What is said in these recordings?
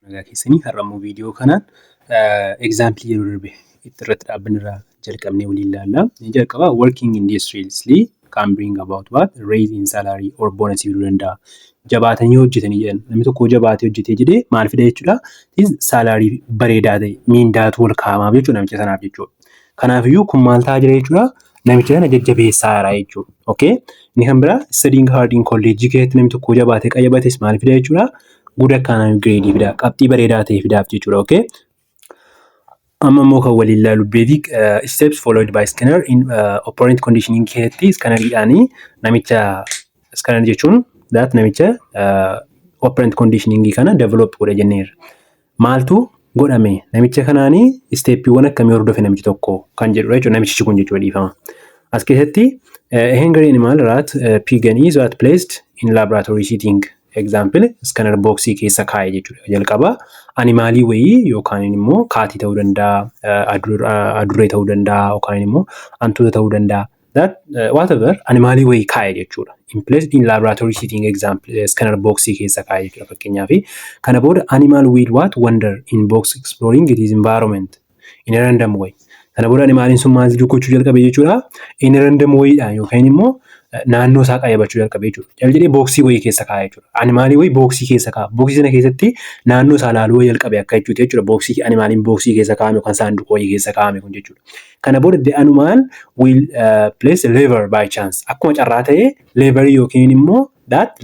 nagaa keessanii har'ammoo viidiyoo kanaan example yeroo darbe irratti dhaabbanni irraa jalqabnee waliin ilaalla. Inni jalqabaa working industriously can bring about what raise in salary or bonus fiduu danda'a. Jabaatanii hojjetanii jedhan namni tokko jabaatee hojjetee jedhee maal fida jechuudha. Salaarii bareedaa ta'e miindaatu wal kaa'amaaf jechuudha namicha sanaaf jechuudha. Kanaafiyyuu kun maal ta'aa jira jechuudha. Namicha sana jajjabeessaa jira jechuudha. Okay? Inni kan biraa studying hard in college keessatti namni tokko jabaatee qayyabates maal fida jechuudha. Good academic grade fida qabxii bareedaa ta'e fidaaf jechuudha. Okay? Amma immoo kan waliin ilaalu basic steps followed by Skinner in operant conditioning keessatti Skinneriidhaanii namicha Skinner jechuun namicha operant conditioning kana develop godha jenneerra. Maaltu godhame namicha kanaanii steppiiwwan akkamii hordofe namichi tokko kan jedhudha jechuudha. Namichi kun jechuudha dhiifama. As keessatti hungry animal rat pig is what placed in laboratory setting. Example Skinner boxii keessa kaa'e jechuudha. Jalqaba animaalii wayii yookaan immoo kaatii ta'uu danda'a, adurree ta'uu danda'a yookaan immoo hantuuta ta'uu danda'a. That whatever animaalii wayii kaa'e jechuudha. In place in laboratory setting example Skinner boxii keessa kaa'e jechuudha fakkeenyaaf. Kana booda animal will what wander in box exploring its environment in a random way. Kana booda animaaliin sun maal gochuu jalqabe jechuudha. In a random wayidhaan yookaan immoo naannoo isaa qayyabachuu jalqabe jechuudha. Jalqabee booksii wayii keessa kaa'e jechuudha. Animaalii wayii booksii keessa kaa'a. Booksii sana keessatti naannoo isaa ilaaluu jalqabe akka jechuudha. Booksii animaaliin booksii keessa kaa'ame yookaan saanduqa wayii keessa kaa'ame kun jechuudha. Kana booda the animal will place lever by chance. Akkuma carraa ta'ee lever yookiin immoo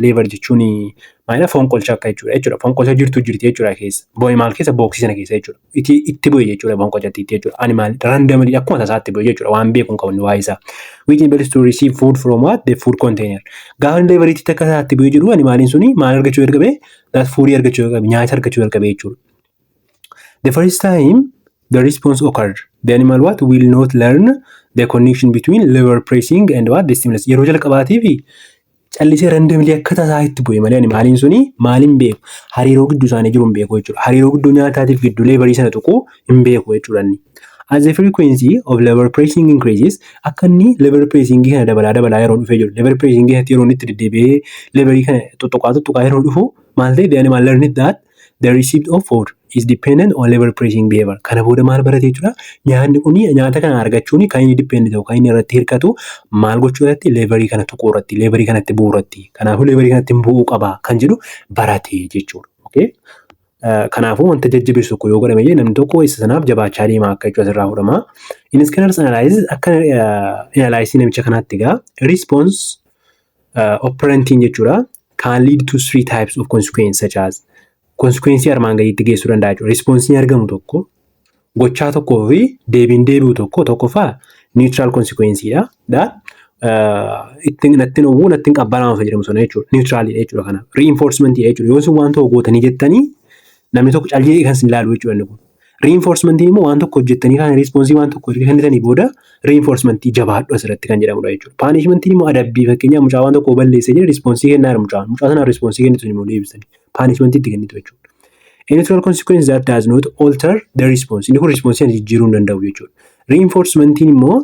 lever jechuun maayina fonqolcha akka jechuudha. Fonqolcha jirti jechuudha keessa. Boo'ee maal keessa booksii sana keessa jechuudha. Itti bu'e jechuudha fonqolchatti jechuudha. Animaal randomly akkuma tasaatti bu'e jechuudha. Waan beekuun qabu waa isaa. Which able to receive food from what the food container. Gaafa leveriitti akka tasaatti bu'e jedhu animaaliin suni maal argachuu jalqabe? That food argachuu jalqabe, nyaata argachuu jalqabe jechuudha. The first time the response occurred, the animal what will not learn the connection between lever pressing and what the stimulus. Yeroo jalqabaatiifi callisee randomly akka tasaa itti bu'e malee animaaliin suni maaliin beeku hariiroo gidduu isaanii jiru hin beeku jechuudha. Hariiroo gidduu nyaataatiif gidduu leverii sana tuquu hin beeku jechuudha. As the frequency of lever pressing increases, akka inni lever pressing kana dabalaa yeroo dhufee jiru. Lever pressing kanatti yeroo inni itti deddeebi'ee leverii kana tuttuqaa yeroo dhufu maal ta'e the animal learned that the receipt of food is dependent on lever pressing behavior. Kana booda maal barate jechuudha. Nyaanni kun nyaata kana argachuun kan inni depend ta'u kan inni irratti hirkatu maal gochuu irratti leverii kana tuquu irratti leverii kanatti bu'uu irratti. Kanaafuu leverii kanatti bu'uu qaba kan jedhu barate jechuudha. Okay? Kanaafuu wanta jajjabeessu tokko yoo godhame namni tokko isa sanaaf jabaachaa deema akka jechuudha asirraa fudhama. In Skinner's analysis akka analysis namicha kanaatti egaa response operantiin jechuudha can lead to three types of consequences such as consequence armaan gadiitti geessuu danda'a jechuudha. Responsiin argamu tokko gochaa tokkoo fi deebiin deebi'u tokkoffaa neutral consequenceedha. Ittiin uwwuu ittiin qabbanaa'u jedhamu sana jechuudha. Neutralidha jechuudha kana. Reinforcementidha jechuudha. Yoo isin waan tokko gootanii jettanii namni tokko callee kan isin ilaalu jechuudha inni kun. Reinforcementii immoo waan tokko hojjettanii kan responsii waan tokko kennitanii booda reinforcementii jabaadhu asirratti kan jedhamudha jechuudha. Punishmentiin immoo adabbii fakkeenyaaf mucaa waan tokko balleessee jira responsii kennaa mucaa sanaaf responsii kennitu immoo deebisanii punishmentii itti kennitu jechuudha. A neutral consequence that does not alter the response. Inni kun responsii jijjiiruu hin danda'u jechuudha. Reinforcementiin immoo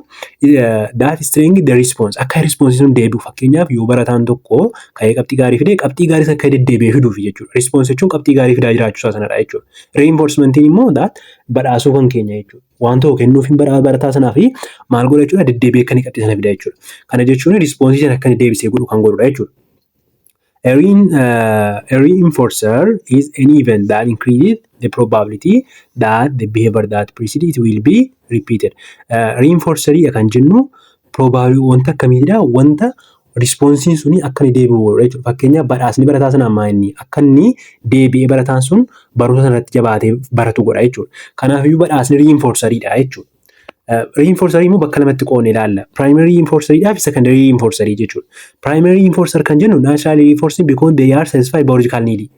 that strengthens the response. Akka responsii sun deebi'u fakkeenyaaf yoo barataan tokko ka'ee qabxii gaarii fidee qabxii gaarii akka deddeebi'ee fiduuf jechuudha. Response jechuun qabxii gaarii fidaa jiraachuu sanadha jechuudha. Reinforcementiin immoo badhaasuu kan keenya jechuudha. Waan tokko kennuuf hin barataa sanaa fi maal godha jechuudha deddeebi'ee akka inni qabxii sana fida jechuudha. Kana jechuun responsii sana akka inni deebisee godhu kan godhudha jechuudha. A reinforcer is an event that increases the probability that the behavior that precedes it will be repeated. Reinforcerii kan jennu probability wanta akkamiidha wanta responsiin suni akka inni deebi'u jechuudha. Fakkeenyaaf badhaasni barataa sana ammaa inni akka inni deebi'ee barataan sun barumsa sanarratti jabaatee baratu godha jechuudha. Kanaafiyyuu badhaasni reinforceriidha jechuudha. Reinforcerii immoo bakka lamatti qoodnee ilaalla. Primary reinforcerii fi secondary reinforcerii jechuudha. Primary reinforcer kan jennu natural reinforcing because they are satisfy biological need.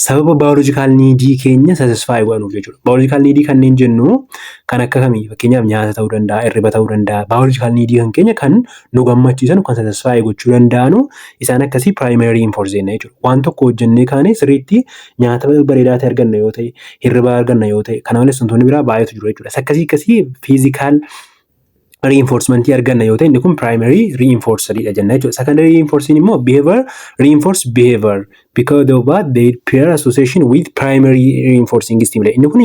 Sababa biological need keenya satisfy godhanuuf jechuudha. Biological need kanneen jennu kan akka kamii fakkeenyaaf nyaata ta'uu danda'a, hirriba ta'uu danda'a. Biological need kan keenya kan nu gammachiisan kan satisfy gochuu danda'anu isaan akkasii primary reinforcer jechuudha. Waan tokko hojjennee kaanee sirriitti nyaata bareedaa ta'e arganna yoo ta'e, hirriba arganna yoo ta'e, kana malees wantoonni biraa baay'eetu jiru jechuudha. Akkasii physical reinforcementii arganna yoo ta'e inni kun primary reinforceridha jenna jechuudha. Secondary reinforcing immoo behavior reinforce behavior because of that they pair association with primary reinforcing stimuli. Inni kun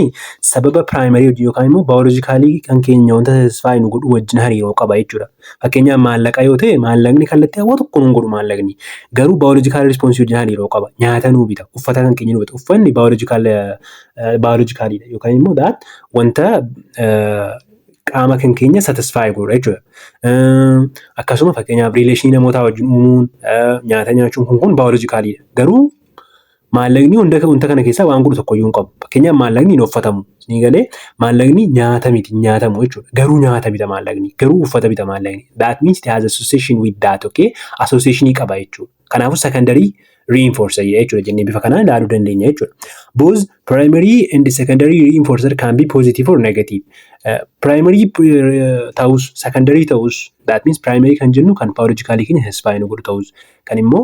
sababa primary hojii yookaan immoo biologically kan keenya wanta satisfy nu godhu wajjin hariiroo qaba jechuudha. Fakkeenyaaf maallaqa yoo ta'e maallaqni kallattii hawwa tokko nu godhu maallaqni garuu biological response wajjin hariiroo qaba. Nyaata nu bita, uffata kan keenya nu bita. Uffanni biologicalidha yookaan immoo that wanta qaama kan keenya satisfy godha jechuudha. Akkasuma fakkeenyaaf rileeshinii namootaa wajjin uumuun nyaata nyaachuun kun biologicalidha. Garuu maallaqni wanta kana keessaa waan godhu tokko iyyuu hin qabu. Fakkeenyaaf maallaqni hin uffatamu. Ni galee maallaqni nyaata miti nyaatamu jechuudha. Garuu nyaata bita maallaqni. Garuu uffata bita maallaqni. That means it has association with that, okay? Association qaba jechuudha. Kanaafuu secondary reinforcer jechuudha jennee bifa kanaan ilaaluu dandeenya jechuudha. Both primary and secondary reinforcer can be positive or negative. Primary ta'us secondary ta'us that means primary kan jennu kan biologically keenya satisfy nu godhu ta'us kan immoo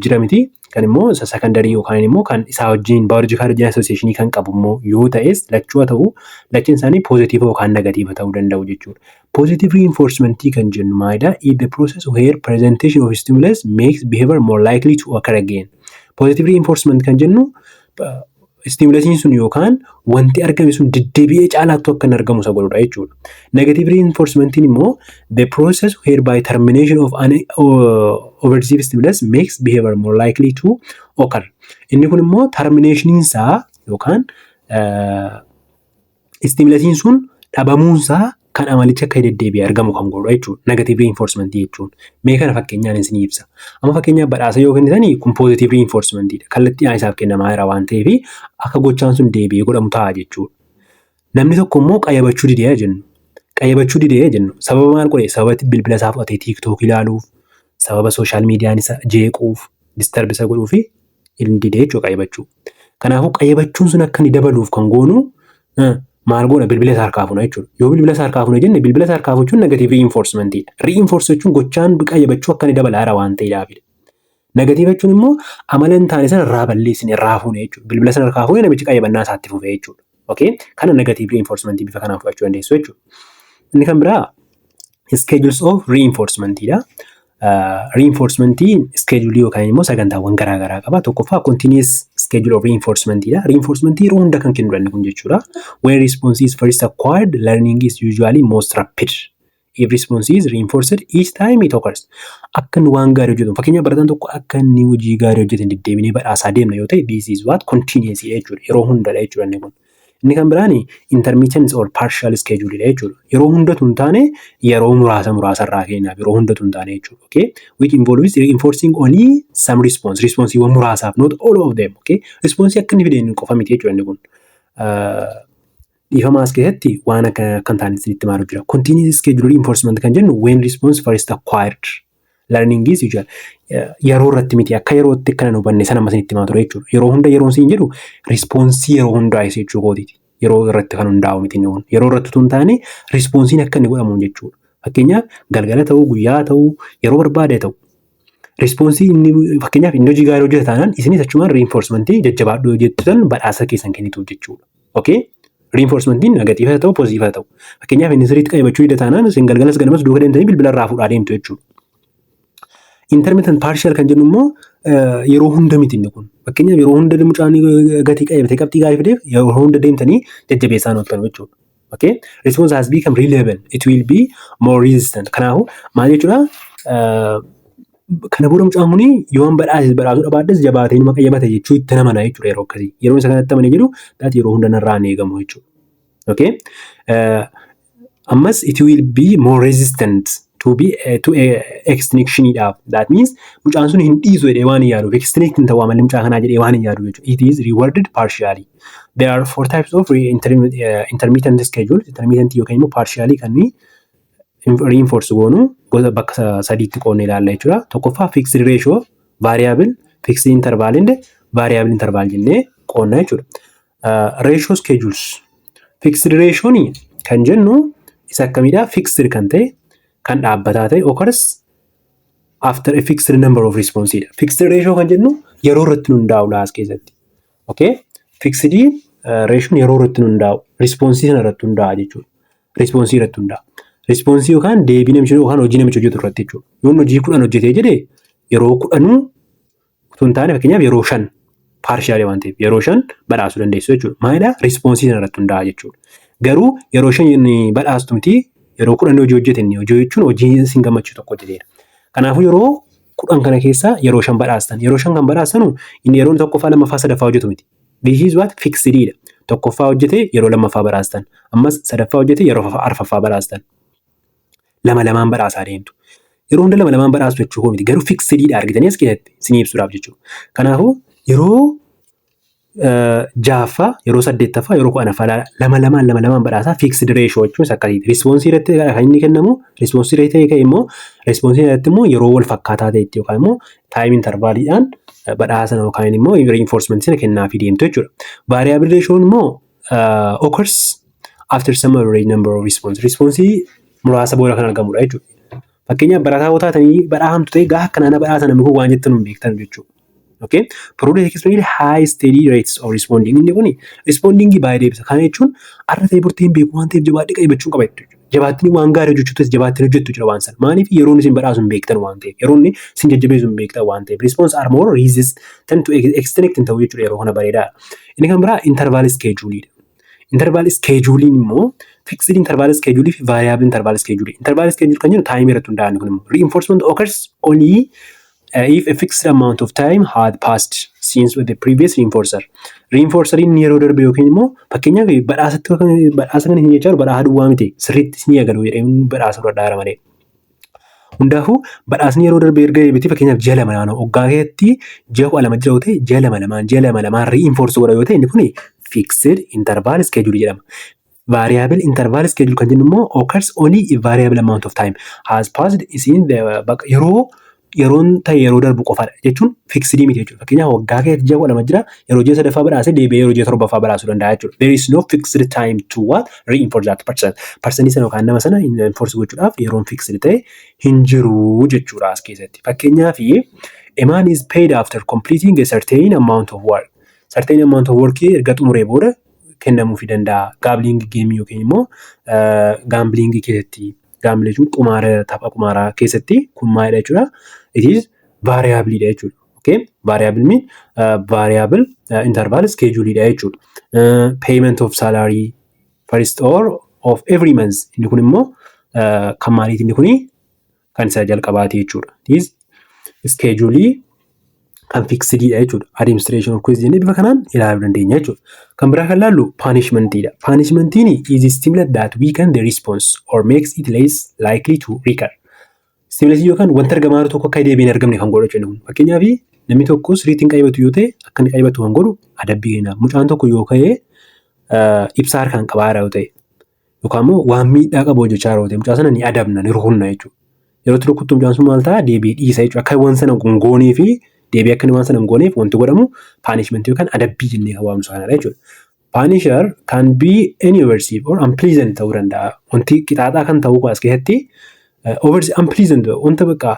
jira miti kan immoo secondary yookaan immoo kan isaa wajjin biological wajjin association kan qabu immoo yoo ta'es lachuu ta'u lachiin isaanii positive yookaan negative ta'uu danda'u jechuudha. Positive reinforcement kan jennu maalidha? Is the process where presentation of stimulus makes behavior more likely to occur again. Positive reinforcement kan jennu stimulusiin sun yookaan wanti argame sun deddeebi'ee caalaatti akka hin argamu isa godhudha jechuudha. Negative reinforcement immoo the process whereby termination of an overtime stimulus makes behavior more likely to occur. Inni kun immoo termination isaa yookaan stimulusiin sun dhabamuunsaa kan amalicha akka deddeebi'ee argamu kan godhu jechuudha. Negative reinforcement jechuun mee kana fakkeenyaan isin ibsa. Amma fakkeenyaaf badhaasa yoo kennitanii kun positive reinforcementidha. Kallattii isaaf kennamaa jira waan ta'eef akka gochaan sun deebi'ee godhamu ta'a jechuudha. Namni tokko immoo qayyabachuu didee jennu. Qayyabachuu didee jennu sababa maal godhee? Sababa bilbila isaa fudhatee TikTok ilaaluuf, sababa social media isa jeequuf, disturb isa godhuuf hin didee jechuudha qayyabachuu. Kanaafuu qayyabachuun sun akka inni dabaluuf kan goonu maal goona bilbila isaa harkaa fuuna jechuudha. Yoo bilbila isaa harkaa fuuna jenne bilbila isaa harkaa fuuchuun negative reinforcementidha. Reinforce jechuun gochaan qayyabachuu akka inni dabalaa waan ta'eedhaafidha. Negative jechuun immoo amala hin taane sana irraa balleessine irraa fuune jechuudha. Bilbila sana harkaa fuune namichi qayyabannaa isaatti fufee jechuudha. Okay? Kana negative reinforcement bifa kanaan fudhachuu dandeessu jechuudha. Inni kan biraa schedules of reinforcementidha. Reinforcementiin schedule yookaan immoo sagantaawwan garaagaraa qaba. Tokkoffaa continuous schedule of reinforcementidha. Reinforcementii yeroo hunda kan kennu danda'u kun jechuudha. When response is first acquired, learning is usually most rapid. If response is reinforced each time it occurs. Akka inni waan gaarii hojjetu. Fakkeenyaaf barataan tokko akka inni hojii gaarii hojjetan deddeebinee badhaasaa deemna yoo ta'e this is what continuous jechuudha. Yeroo hundadha jechuudha inni kun. Inni kan biraan intermittent or partial schedule jechuudha. Yeroo hundatu hin taane yeroo muraasa irraa kennaaf yeroo hundatu hin taane jechuudha. Okay? Which involves reinforcing only some response. Responsiiwwan muraasaaf not all of them. Okay? Response akka inni fideen qofa miti jechuudha inni kun. Dhiifama as keessatti waan akka kan taane itti maaltu jira. Continuous schedule reinforcement kan jennu when response first acquired. Learning is usual. Yeroo irratti miti akka yerootti akka nan hubanne sana ammas itti maatura jechuudha. Yeroo hunda yeroon siin jedhu respoonsii yeroo hundaa isa jechuu kootiti. Yeroo irratti kan hundaa'u miti inni kun. Yeroo irratti tun taane respoonsiin akka inni godhamu jechuudha. Fakkeenyaaf galgala ta'uu guyyaa ta'uu yeroo barbaade ta'u. Respoonsii inni fakkeenyaaf inni hojii gaarii hojjeta taanaan isinis achumaan reinforcementii jajjabaadhuu hojjettan badhaasa keessan kennituuf jechuudha. Okay? Reinforcementiin negatiiva ta'u pozitiiva ta'u. Fakkeenyaaf inni sirriitti qayyabachuu dida taanaan isin galgalas ganamas duuka deemtanii bilbila irraa fuudhaa deemtu jechuudha. Intermittent partial kan jennu immoo yeroo hunda miti inni kun. Fakkeenyaaf yeroo hunda mucaan gatii qayyabatee qabxii gaarii fideef yeroo hunda deemtanii jajjabeessaan ooltan jechuudha. Okay? Response has become reliable. It will be more resistant. Kanaafuu maal jechuudha? Kana booda mucaan kuni yoo badhaasuu dhabaaddes jabaatee nama qayyabata jechuu itti namana jechuudha yeroo akkasii. Yeroo isa kanatti amanee jedhu daati yeroo hunda narraa hin eegamu jechuudha. Okay? Ammas it will be more resistant to extinction idhaaf. That means mucaan sun hin dhiisu jedhee waan hin yaaduuf extinction ta'uu malee mucaa kanaa jedhee waan hin yaadu jechuudha. It is rewarded partially. There are 4 types of intermittent schedules. Intermittent yookaan immoo partially kan reinforce goonu gosa bakka sadiitti qoonnee ilaalla jechuudha. Tokkoffaa fixed ratio, variable, fixed interval and variable interval jennee qoonna jechuudha. Ratio schedules. Fixed ratio kan jennu isa akkamidha? Fixed kan ta'e kan dhaabbataa ta'e occurs after a fixed number of responses. Fixed ratio kan jennu yeroo irratti hundaa'u laas keessatti. Okay? Fixed ratio yeroo irratti hundaa'u responses irratti hundaa'a jechuudha. Risponsii irratti hundaa'a. Risponsii yookaan deebii namichi yookaan hojii namichi hojjetu irratti jechuudha. Yoo hojii 10 hojjetee jedhee yeroo 10 utuu hin taane fakkeenyaaf yeroo 5 paarshaali waan ta'eef yeroo 5 badhaasuu dandeessu jechuudha. Maalidhaa? Risponsii sana irratti hundaa'a jechuudha. Garuu yeroo 5 badhaastu miti yeroo 10 hojii hojjetanii hojii jechuun hojii isin gammachiisu tokko hojjeteera. Kanaafuu yeroo 10 kana keessa yeroo 5 badhaastan yeroo 5 kan badhaastanu inni yeroo tokkoffaa lammaffaa sadaffaa hojjetu miti. This is what fixed dha. Tokkoffaa hojjetee yeroo lammaffaa badhaastan ammas sadaffaa hojjetee yeroo arfaffaa badhaastan lama lamaan badhaasaa deemtu. Yeroo hunda lama lamaan badhaastu jechuudha miti garuu fixed dha argitanii as keessatti isin ibsuudhaaf jechuudha. Kanaafuu yeroo jaaffaa yeroo 8ffaa yeroo 10ffaa lama lamaan badhaasaa fixed ratio jechuun akkasiiti. Risponsii irratti kan inni kennamu risponsii irratti ta'e immoo risponsii irratti immoo yeroo wal fakkaataa ta'etti yookaan immoo time intervaliidhaan badhaasa yookaan immoo reinforcement sana kennaafii deemtu jechuudha. Variable ratio immoo occurs after some number of response. Risponsii muraasa booda kan argamudha jechuudha. Fakkeenyaaf barataa yoo taatanii badhaahamtu ta'e gaafa kanaan badhaasa namni kun waan jettan hin beektan jechuudha. Okay, probably explain high steady rates of responding. Inni kuni responding baay'ee deebisa. Kana jechuun arra ta'e burtiin beeku waan ta'eef jabaadhee qayyabachuun qaba jechuudha. Jabaattiin waan gaarii hojjechuutis jabaattiin hojjettu jira waan sana. Maaliif yeroon isin badhaasu hin beektan waan ta'eef yeroon isin jajjabeessu hin beektan waan ta'eef response are more resistant to extend ta'uu jechuudha yeroo kana bareedaa. Inni kan biraa interval schedule. Interval schedule immoo fixed interval schedule fi variable interval schedule. Interval schedule kan jennu time irratti hundaa'an kun immoo reinforcement occurs only if a fixed amount of time had passed since with the previous reinforcer. Reinforceriin yeroo darbe yookiin immoo fakkeenyaaf badhaasa kan hin jechaa badhaasa duwwaa miti sirriitti isin eegalu jedhee badhaasa fudhadhaa malee. Hundaafuu badhaasni yeroo darbe erga eebbiti fakkeenyaaf ji'a lama naannoo waggaa keessatti ji'a 12 jira yoo ta'e ji'a lama lamaan reinforce godha yoo ta'e inni kun fixed interval schedule jedhama. Variable interval schedule kan jennu immoo occurs only if variable amount of time has passed isin yeroon ta'e yeroo darbu qofaadha jechuun fixed miti jechuudha. Fakkeenyaaf waggaa keessatti ji'a 12 jira yeroo ji'a 3ffaa badhaase deebi'ee yeroo ji'a 7ffaa badhaasuu danda'a jechuudha. There is no fixed time to what reinforce that person. Personii sana yookaan nama sana reinforce gochuudhaaf yeroon fixed ta'e hin jiru jechuudha as keessatti. Fakkeenyaaf a man is paid after completing a certain amount of work. Certain amount of work erga xumuree booda kennamuufii danda'a. Gambling game yookiin immoo gambling keessatti gambling jechuun tapha qumaaraa keessatti kun maalidha jechuudha. It is variable dha jechuudha. Okay, variable mean variable interval schedule dha jechuudha. Payment of salary first or of every month. Inni kun immoo kan maaliiti inni kuni kan isa jalqabaati jechuudha. It is schedule kan fixed dha jechuudha. Administration of quiz jennee bifa kanaan ilaaluu dandeenya jechuudha. Kan biraa kan laallu punishment dha. Punishment is a stimulus that weakens the response or makes it less likely to recur. Stimulus yookaan wanta argamaa tokko akka deebiin argamne kan godhu jechuudha. Fakkeenyaaf namni tokko sirriitti hin qayyabatu yoo ta'e akka inni qayyabatu kan godhu adabbii kenna. Mucaan tokko yoo ka'ee ibsaa harkaan qabaadha yoo ta'e yookaan immoo waan miidhaa qabu hojjechaa yoo ta'e mucaa sana ni adabna ni rukunna jechuudha. Yeroo itti rukuttu mucaan sun maal ta'a deebii dhiisa jechuudha. Akka waan sana gongoonee fi deebii akka waan sana gongoneef wanti godhamu punishment yookaan adabbii jennee kan waamnu sanadha jechuudha. Punisher can be any aversive or unpleasant ta'uu danda'a. Wanti qixaaxaa kan ta'uu as keessatti unpleasant wanta bakka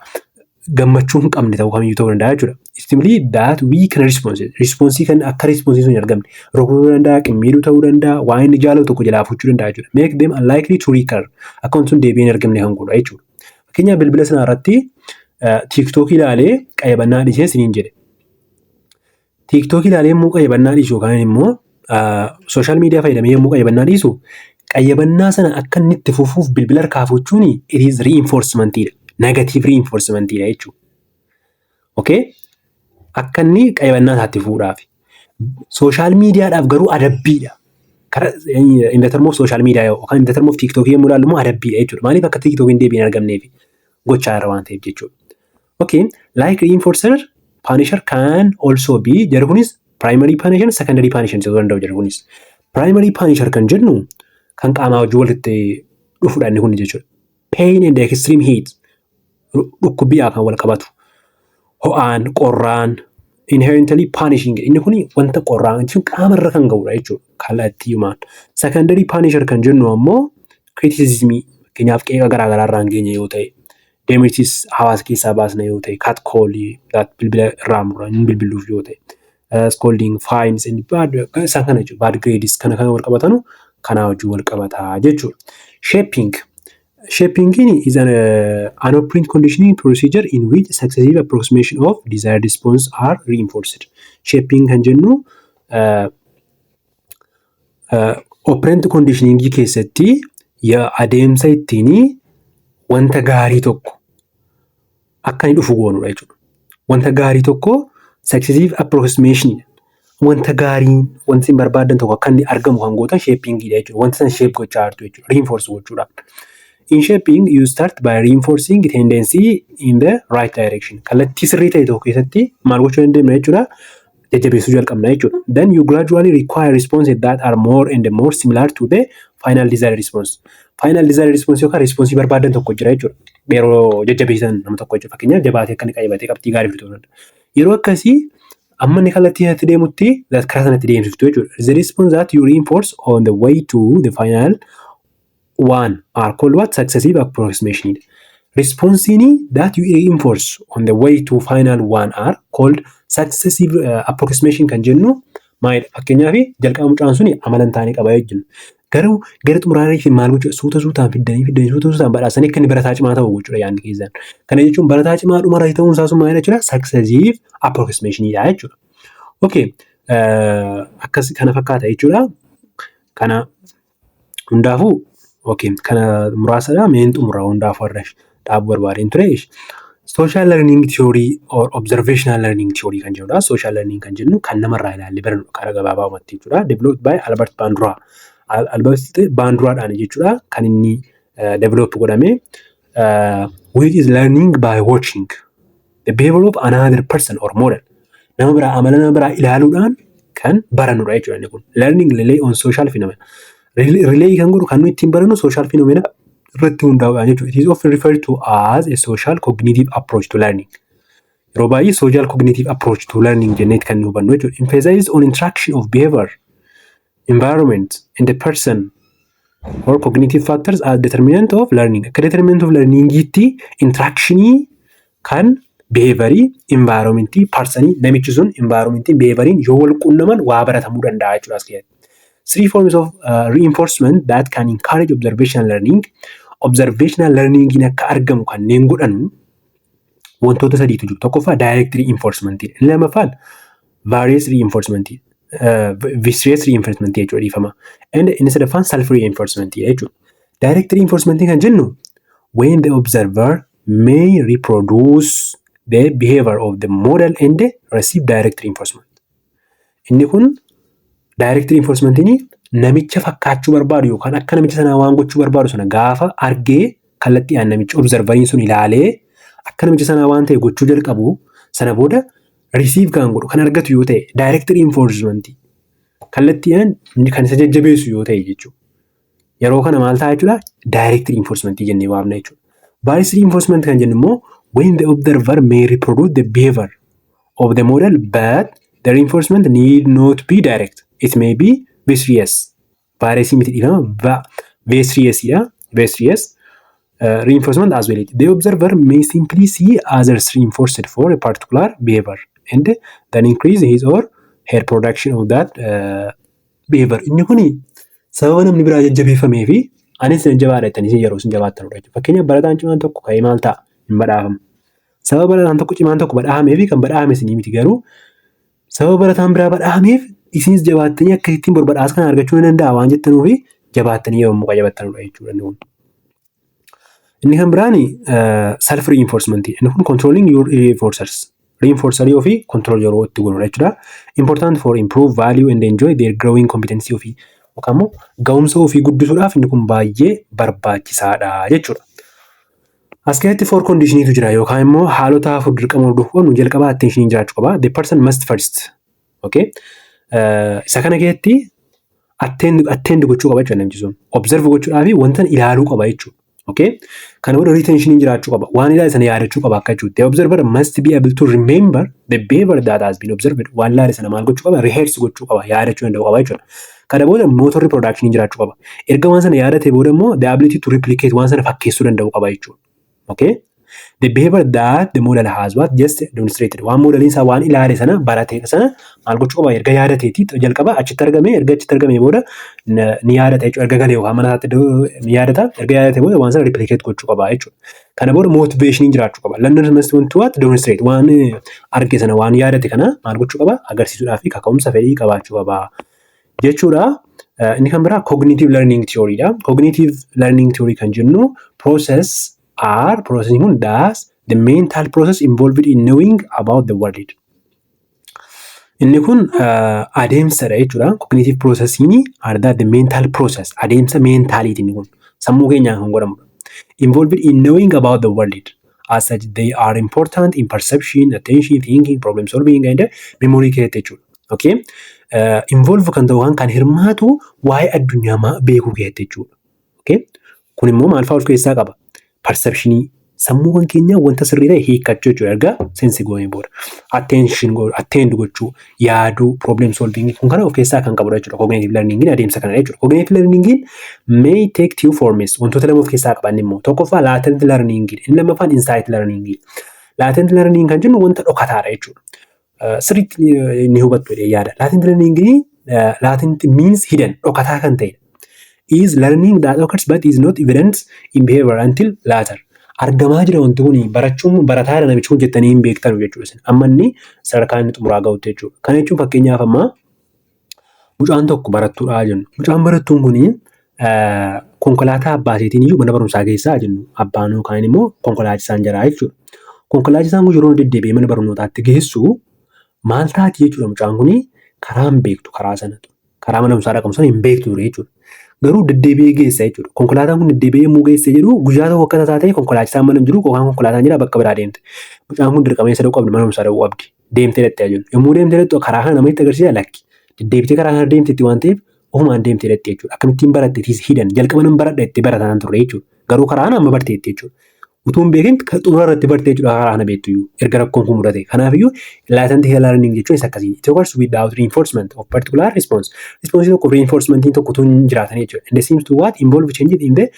gammachuu hin qabne ta'uu kamiyyuu ta'uu danda'a jechuudha. Stimuli that weaken response kan akka response sun hin argamne rukutuu danda'a qimmiiduu ta'uu danda'a waan inni jaalatu tokko jalaa fuchuu danda'a jechuudha. Make them unlikely to recur akka wanti sun deebiin argamne kan godha jechuudha. Fakkeenyaaf bilbila sana irratti TikTok ilaalee qayyabannaa dhiisee siniin jedhe. TikTok ilaalee immoo qayyabannaa dhiisu yookaan immoo social media fayyadamee immoo qayyabannaa dhiisu qayyabannaa sana akka inni itti fufuuf bilbila harkaa fuuchuun it is reinforcement dha. Negative reinforcement dha jechuudha. Okay? Akka inni qayyabannaa isaatti fuudhaaf. Social mediaadhaaf garuu adabbiidha. In the term of social media yookaan in the term of TikTok yemmuu ilaallu immoo adabbiidha jechuudha. Maaliif akka TikTok hin deebiin argamneef gochaa irra waan ta'eef jechuudha. Okay, like reinforcer, punisher can also be jarri kunis primary punishment, secondary punishment ta'uu danda'u jarri kunis. Primary punisher kan jennu kan qaamaa wajjin walitti dhufuudha inni kun jechuudha. Pain and extreme heat dhukkubbii kan wal qabatu. Ho'aan, qorraan, inherently punishing inni kun wanta qorraan jechuun qaamarra kan ga'udha jechuudha. Kallattii himaan. Secondary punisher kan jennu ammoo criticism fakkeenyaaf qeeqa garaagaraa irraan geenye yoo ta'e. Damages hawaasa keessaa baasna yoo ta'e cat call bilbila irraa muran bilbiluuf yoo ta'e scolding fines and bad isaan kana jechuudha bad grades kana wal qabatanu kanaa wajjin wal qabataa jechuudha. Shaping is an operant conditioning procedure in which successive approximation of desired response are reinforced. Shaping kan jennu operant conditioning keessatti adeemsa ittiin wanta gaarii tokko akka inni dhufu goonudha jechuudha. Wanta gaarii tokko successive approximation wanta gaarii wanti barbaadan tokko akka inni argamu kan gootan shapingidha jechuudha. Wanta san shape gochaa jirtu jechuudha. Reinforce gochuudha. In shaping, you start by reinforcing tendency in the right direction. Kallattii sirrii ta'e tokko keessatti maal gochuu dandeenya jechuudha. Jajjabeessuu jalqabna jechuudha. Then you gradually require responses that are more and more similar to the final desired response. Final desired response yookaan response barbaadan tokko jira jechuudha. Yeroo jajjabeessan nama tokko jechuudha. Fakkeenyaaf jabaatee akka inni qayyabatee qabxii gaarii fiduu danda'a. Yeroo akkasii amma inni kallattii itti deemutti karaa sanatti deemsiftu jechuudha. The response that you reinforce on the way to the final one are called what? Successive approximation. Responses that you reinforce on the way to final one are called successive approximation kan jennu maalidha? Fakkeenyaaf jalqaba mucaan suni amalan taanii qaba jechuudha. Garuu gara xumuraanii maal gochuu suutaan fiddanii suutaan badhaasanii akka inni barataa cimaa ta'u gochuudha yaadni keessan. Kana jechuun barataa cimaa dhumarra ta'uun isaa sun maalidha jechuudha? Successive approximation jechuudha. Okay. Akkas kana fakkaata jechuudha. Kana hundaafuu okay, kana muraasadha meen xumura hundaaf warrash dhaabuu barbaadeen ture. Social learning theory or observational learning theory kan jedhudha. Social learning kan jennu kan namarraa ilaalle barannu karaa gabaabaatti jechuudha. Developed by Albert Bandura. Albert Banduraadhaan jechuudha kan inni develop godhame. Which is learning by watching the behavior of another person or model. Nama biraa amala nama biraa ilaaluudhaan kan barannudha jechuudha inni kun. Learning rely on social phenomena. Relay kan godhu kan nuyi ittiin barannu social phenomena irratti hundaa'uudhaan jechuudha. It is often referred to as a social cognitive approach to learning. Yeroo baay'ee social cognitive approach to learning jennee kan nu hubannu jechuudha. Emphasizes on interaction of behavior, environment, and the person or cognitive factors as determinant of learning. Akka determinant of learning itti interactionii kan behaviorii, environmentii, personii namichi sun environmentii, behavoriin yoo wal qunnaman waa baratamuu danda'a jechuudha as keessatti. Three forms of reinforcement that can encourage observational learning. Observational learning akka argamu kanneen godhanu wantoota sadiitu jiru. Tokkoffaa direct reinforcement. Inni lammaffaan various reinforcement. Viscerous reinforcement jechuudha dhiifama. And inni sadaffaan self reinforcement jechuudha. Direct reinforcement kan jennu when the observer may reproduce the behavior of the model and receive direct reinforcement. Inni kun direct reinforcement namicha fakkaachuu barbaadu yookaan akka namicha sanaa waan gochuu barbaadu sana gaafa argee kallattiidhaan namicha observeriin sun ilaalee akka namicha sanaa waan ta'e gochuu jalqabu sana booda receive kan godhu kan argatu yoo ta'e direct reinforcement kallattiidhaan kan isa jajjabeessu yoo ta'e jechuudha. Yeroo kana maal ta'a jechuudha? Direct reinforcement jennee waamna jechuudha. Various reinforcement kan jennu immoo when the observer may reproduce the behavior of the model but the reinforcement need not be direct. It may be viscerous. Various miti dhifama viscerous reinforcement as well. The observer may simply see others reinforced for a particular behavior and then increase his or her production of that behavior. Inni kuni sababa namni biraa jajjabeeffamee fi anis sin jabaadha jettanii sin yeroo sin jabaattanudha jechuudha. Fakkeenyaaf barataan cimaan tokko ka'ee maal ta'a hin badhaafamu. Sababa barataan tokko cimaan tokko badhaafamee fi kan badhaafame sinii miti garuu sababa barataan biraa badhaafameef isinis jabaattanii akka ittiin barbadaas kan argachuu ni danda'a waan jettanuufi jabaattanii yoo muka jabattanudha jechuudha inni kun. Inni kan biraan self reinforcement. Inni kun controlling your reinforcers. Reinforcerii ofii control yeroo itti godhudha jechuudha. Important for improve value and enjoy their growing competency ofii. Yookaan immoo ga'umsa ofii guddisuudhaaf inni kun baay'ee barbaachisaadha jechuudha. As keessatti four conditioniitu jira yookaan immoo haalota afur dirqama hordofuun jalqabaa attention jiraachuu qaba. The person must first. Okay. Isa kana keessatti attend gochuu qaba jechuudha namichi sun. Observe gochuudhaaf wanta ilaaluu qaba jechuudha. Okay. Kana booda retention jiraachuu qaba. Waan ilaale sana yaadachuu qaba akka jechuudha. The observer must be able to remember the behavior that has been observed. Waan ilaale sana maal gochuu qaba? Rehearse gochuu qaba. Yaadachuu danda'u qaba jechuudha. Kana booda motor reproduction jiraachuu qaba. Erga waan sana yaadate booda immoo the ability to replicate waan sana fakkeessuu danda'u qaba jechuudha. Okay. The behavior that the model has what just demonstrated. Waan moodeliin isaa waan ilaale sana baratee sana maal gochuu qaba erga yaadateeti jalqaba achitti argame erga achitti argame booda ni yaadata jechuudha. Erga galee waan manaatti ni yaadata erga yaadate booda waan sana replicate gochuu qaba jechuudha. Kana booda motivation jiraachuu qaba. Learner must want to what demonstrate waan arge sana waan yaadate kana maal gochuu qaba agarsiisuudhaaf kaka'umsa fedhii qabaachuu qaba jechuudha. Inni kan biraa cognitive learning theory dha. Cognitive learning theory kan jennu processing kun that's the mental process involved in knowing about the world. Inni kun adeemsadha jechuudha. Cognitive processing are that the mental process adeemsa mentality inni kun sammuu keenyaan kan godhamudha. Involved in knowing about the world. As such, they are important in perception, attention, thinking, problem solving, and memory jechuudha. Okay? Involve kan ta'u kan hirmaatu waa'ee addunyaa beekuu keessatti jechuudha. Okay? Kun immoo maal fa'aa of keessaa qaba? Perceptionii sammuuwwan keenya wanta sirrii ta'e hiikkachuu jechuudha. Erga sensi goonee booda. Attend gochuu, yaaduu, problem solving kun kana of keessaa kan qabudha jechuudha. Cognitive learning adeemsa kana jechuudha. Cognitive learning may take two forms. Wantoota lama of keessaa qaban immoo tokkoffaa latent learning, inni lammaffaan insight learning. Latent learning kan jennu wanta dhokataadha jechuudha. Sirriitti ni hubattu yaada. Latent learning latent means hidden dhokataa kan ta'edha. Is learning that occurs but is not evident in behavior until later. Argamaa jira wanti kun barataadha namichi kun jettanii hin beektan jechuudha. Amma inni sadarkaa inni xumuraa gahuutti jechuudha. Kana jechuun fakkeenyaaf amma mucaan tokko barattuudha jennu. Mucaan barattuun kun konkolaataa abbaaseetiin iyyuu mana barumsaa keessaa jennu. Abbaan yookaan immoo konkolaachisaan jira jechuudha. Konkolaachisaan kun yeroo deddeebi'ee mana barnootaatti geessu maal taati jechuudha mucaan kun karaa hin beektu karaa sanatu. Karaa mana barumsaa dhaqamu sana hin beektu jechuudha. Garuu deddeebi'ee geessa jechuudha. Konkolaataan kun deddeebi'ee yommuu geesse jedhu guyyaa tokko akka taatee konkolaachisaan mana jiru yookaan konkolaataan jira bakka biraa deemte. Mucaan kun dirqamee isa dhaqu qabdi mana barumsaa dhaqu qabdi. Deemtee dhattee jennu. Yommuu deemtee dhattu karaa kana namatti agarsiisa lakki. Deddeebitee karaa kana deemteetti waan ta'eef ofumaan deemtee dhattee jechuudha. Akkamittiin baratteetis hidhan jalqaba nan baradha itti barataan turre jechuudha. Garuu karaa kana amma barteetti jechuudha. Utuun beekin xumura irratti bartee jechuudha karaa kana beektu erga rakkoon kun mudate. Kanaafuu latent learning jechuun isa akkasii. It occurs without reinforcement of particular response. Response tokko reinforcementiin tokko tun jiraatan jechuudha. And it seems to what involve changes in the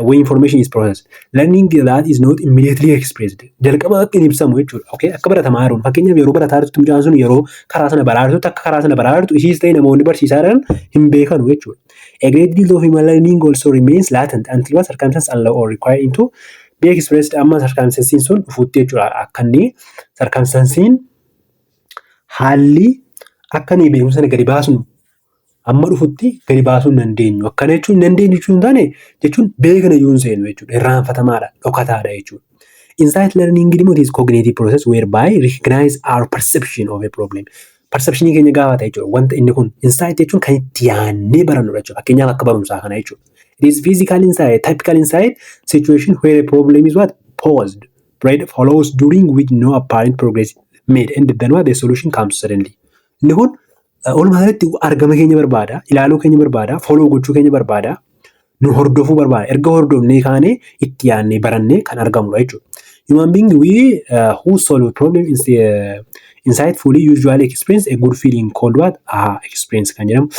way information is processed. Learning that is not immediately expressed. Jalqaba akka hin ibsamu jechuudha. Okay? Akka baratamaa jiruun fakkeenyaaf yeroo barataa jirtu mucaan sun yeroo karaa sana baraartutti akka karaa sana baraartu isiis ta'e namoonni barsiisaa jiran hin beekanu jechuudha. A great deal of human learning also remains latent until what circumstances allow or require into be expressed. Amma circumstances sun dhufuutti jechuudha. Akka inni circumstances haalli akka inni beekumsa sana gadi baasnu amma dhufutti gadi baasuu hin dandeenyu. Akkana jechuun hin dandeenyu jechuun hin taane jechuun beekna yoo hin seenu jechuudha. Irraanfatamaadha, dhokataadha jechuudha. Insight learning is cognitive process whereby recognize our perception of a problem. Perceptionii keenya gaafata jechuudha. Wanta inni kun insight jechuun kan itti yaannee barannudha jechuudha. Fakkeenyaaf akka barumsaa kana jechuudha. It is physical insight, typical insight situation where a problem is what paused, right? Follows during which no apparent progress made, and then what the solution comes suddenly. Inni kun walumaa galatti argama keenya barbaada, ilaaluu keenya barbaada, follow gochuu keenya barbaada, nu hordofuu barbaada. Erga hordofnee kaanee itti yaannee barannee kan argamudha jechuudha. Human being who solve a problem insightfully usually experience a good feeling called what? Aha experience kan jedhamu.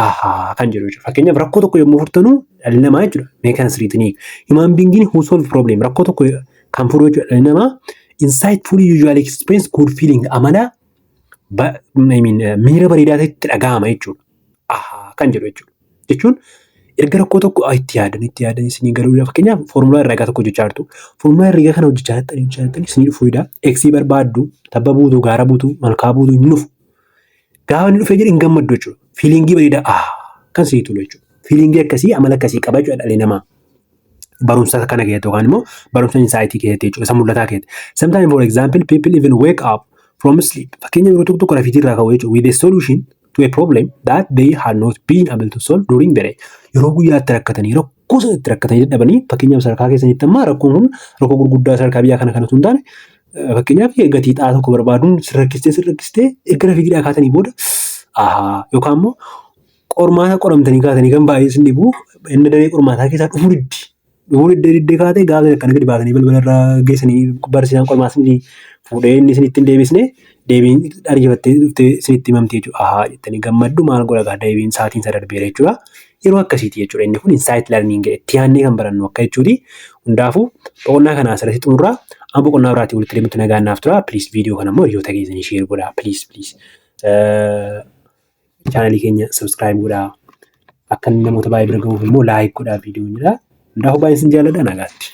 Aha kan jedhu jechuudha. Fakkeenyaaf rakkoo tokko yommuu furtanu dhalli namaa jechuudha. Meeqaan sirriitti human being who solve problem rakkoo tokko kan furu jechuudha. Dhalli namaa insightfully usually experience good feeling amala miira bareedaa ta'etti dhaga'ama jechuudha. Aha kan jedhu jechuudha. Jechuun erga rakkoo tokko itti yaadan isinii garuu fakkeenyaaf foormulaa herreegaa tokko hojjechaa jirtu. Foormulaa herreegaa kana hojjechaa jirtan isinii dhufuudha. Eksii barbaaddu, tabba buutu, gaara buutu, malkaa buutu hin dhufu. Gaafa inni dhufee jedhe hin gammaddu jechuudha. Fiilingii bareedaa kan sitti tolu jechuudha. Fiilingii akkasii amala akkasii qaba jechuudha dhalli namaa. Barumsa kana keessatti yookaan immoo barumsa insaayitii keessatti jechuudha. Isa mul'ataa keessatti. Sometimes for example people even wake up from sleep. Fakkeenyaaf yeroo tokko rafiitii irraa ka'u jechuudha. With a solution to a problem that they had not been able to solve during the day. Yeroo guyyaatti rakkatanii rakkoo sanatti rakkatanii dadhabanii fakkeenyaaf sadarkaa keessanitti ammaa rakkoon kun rakkoo gurguddaa sadarkaa biyyaa kana kanatu hin taane fakkeenyaaf gatii xaa tokko barbaaduun sirrakkistee erga rafiidhaa kaatanii booda yookaan immoo qormaata qoramtanii kaatanii kan baay'ee isin dhibu inni daree qormaataa keessaa dhufuu diddee kaatee gaafa akkana gadi baatanii balbalarraa geessanii barsiisaan qormaata fuudhee inni isin ittiin deebisne deebiin ariifattee dhuftee isinitti himamte jechuudha. Ahaa jettanii gammaddu maal godha deebiin sa'aatiin isa darbeera jechuudha. Yeroo akkasiiti jechuudha. Inni kun insight learning itti yaadnee kan barannu akka jechuuti. Hundaafuu boqonnaa kana asirratti xumurraa. Amma boqonnaa biraatii walitti deemutti nagaan naaf tura. Please viidiyoo kana immoo hiriyoota keessanii share godhaa. Please. Chaanalii keenya subscribe godhaa. Akka namoota baay'ee bira gahuuf immoo like godhaa viidiyoo jedha. Hundaafuu baay'ee isin jaalladha nagaatti.